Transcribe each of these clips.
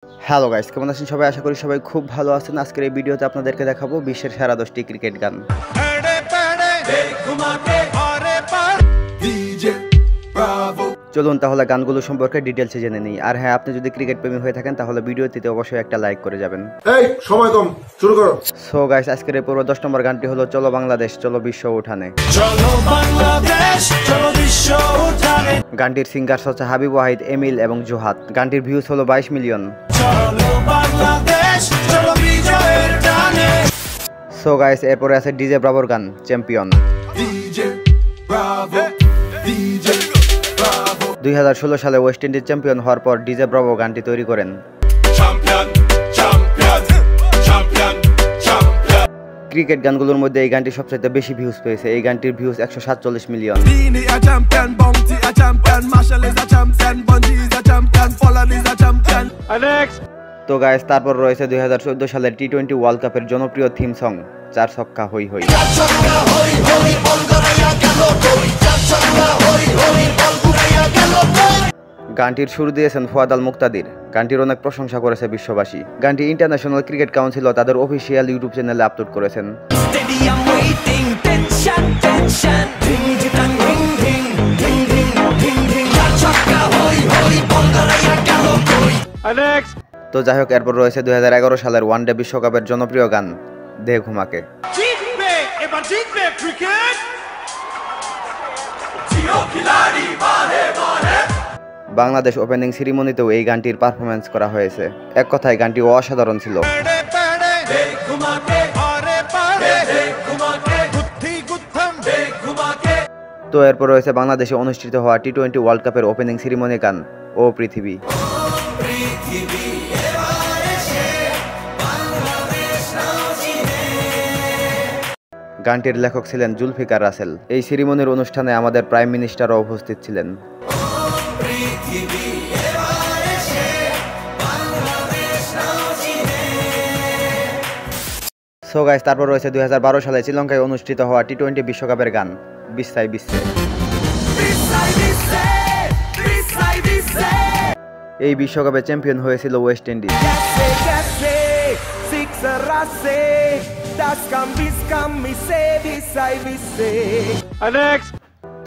Hello guys, কেমন আছেন সবাই? আশা করি সবাই খুব ভালো আছেন। আজকের এই ভিডিওতে আপনাদেরকে দেখাবো বিশ্বের সেরা 10টি ক্রিকেট গান। চলুন তাহলে গানগুলো সম্পর্কে ডিটেলসে জেনে নিই। আর হ্যাঁ, আপনি যদি ক্রিকেট প্রেমী হয়ে থাকেন তাহলে ভিডিওটিতে অবশ্যই একটা লাইক করে যাবেন। এই সময় কম, শুরু করো। সো গাইস, আজকের এই পুরো 10 নম্বর গানটি হলো চলো বাংলাদেশ চলো বিশ্ব উঠানে। চলো বাংলাদেশ চলো বিশ্ব উঠানে। গানটির সিঙ্গার্স হচ্ছে হাবিব ওয়াহিদ, এমিল এবং জোহাত। গানটির ভিউজ হলো 22 মিলিয়ন। চলো বাংলাদেশ চলো বিজয়ের টানে। সো গাইস, এরপরে আছে ডিজে ব্রাভোর গান চ্যাম্পিয়ন। 2016 সালে ওয়েস্ট ইন্ডিজ চ্যাম্পিয়ন হওয়ার পর ডিজে ব্রাভো গানটি তৈরি করেন। ক্রিকেট গানগুলোর মধ্যে এই গানটি সবচেয়ে বেশি ভিউজ পেয়েছে। এই গানটির ভিউজ 147 মিলিয়ন। তো গাইস, তারপর রয়েছে 2014 সালের টি20 ওয়ার্ল্ড কাপের জনপ্রিয় থিম সং চার ছক্কা হই হই। গানটির সুর দিয়েছেন ফুয়াদ আল মুক্তাদির। গানটির অনেক প্রশংসা করেছে বিশ্ববাসী। গানটি ইন্টারন্যাশনাল ক্রিকেট কাউন্সিল তাদের অফিসিয়াল ইউটিউব চ্যানেলে আপলোড করেছেন। তো যাই হোক, এরপর রয়েছে 2011 সালের ওয়ানডে বিশ্বকাপের জনপ্রিয় গান দে ঘুমাকে। বাংলাদেশ ওপেনিং সেরিমনিতেও এই গানটির পারফরমেন্স করা হয়েছে। এক কথায় গানটি অসাধারণ ছিল। তো এরপর রয়েছে বাংলাদেশে অনুষ্ঠিত হওয়া টি20 ওয়ার্ল্ড কাপের ওপেনিং সেরিমনি গান ও পৃথিবী। গানটির লেখক ছিলেন জুলফিকার রাসেল। এই সেরিমনির অনুষ্ঠানে আমাদের প্রাইম মিনিস্টারও উপস্থিত ছিলেন। সো গাইস, তারপর রয়েছে 2012 সালে শ্রীলঙ্কায় অনুষ্ঠিত হওয়া টি20 বিশ্বকাপের গান বিসাই বিশ্বে। এই বিশ্বকাপে চ্যাম্পিয়ন হয়েছিল ওয়েস্ট ইন্ডিজ।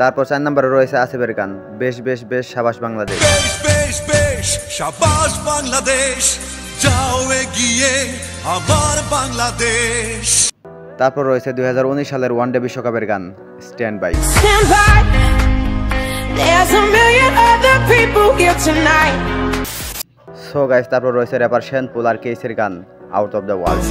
তারপর 4 নম্বরে রয়েছে আসিফের গান বেশ বেশ বেশ সাবাস বাংলাদেশ। শাবাশ বাংলাদেশ যাও এগিয়ে আমার বাংলাদেশ। তারপর রয়েছে 2019 সালের ওয়ানডে বিশ্বকাপের গান স্ট্যান্ড বাই। সো গাইস, তারপর রয়েছে র্যাপার শেনপুল আর কেসের গান out of the world.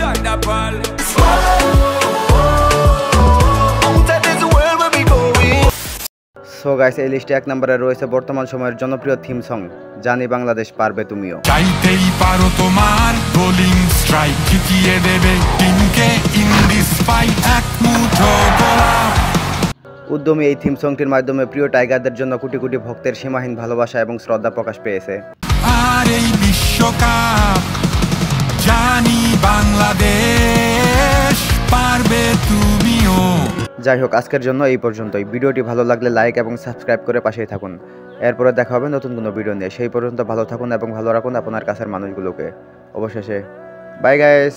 So guys, এই লিস্টে 1 নম্বরে রয়েছে বর্তমান সময়ের জনপ্রিয় থিম সং জানি বাংলাদেশ পারবে তুমিও। চাইতেই পারো তোমার বোলিং স্ট্রাইক জিতিয়ে দেবে টিমকে ইন দিস ফাইট এক মুঠো গোলাপ। উদ্যমী এই থিম সংটির মাধ্যমে প্রিয় টাইগারদের জন্য কোটি কোটি ভক্তের সীমাহীন ভালোবাসা এবং শ্রদ্ধা প্রকাশ পেয়েছে। আর এই বিশ্বকাপ জানি বাংলাদেশ পারবে তুমিও। যাই হোক, আজকের জন্য এই পর্যন্তই। ভিডিওটি ভালো লাগলে লাইক এবং সাবস্ক্রাইব করে পাশেই থাকুন। এরপরে দেখা হবে নতুন কোনো ভিডিও নিয়ে। সেই পর্যন্ত ভালো থাকুন এবং ভালো রাখুন আপনার কাছের মানুষগুলোকে। অবশেষে বাই গাইস।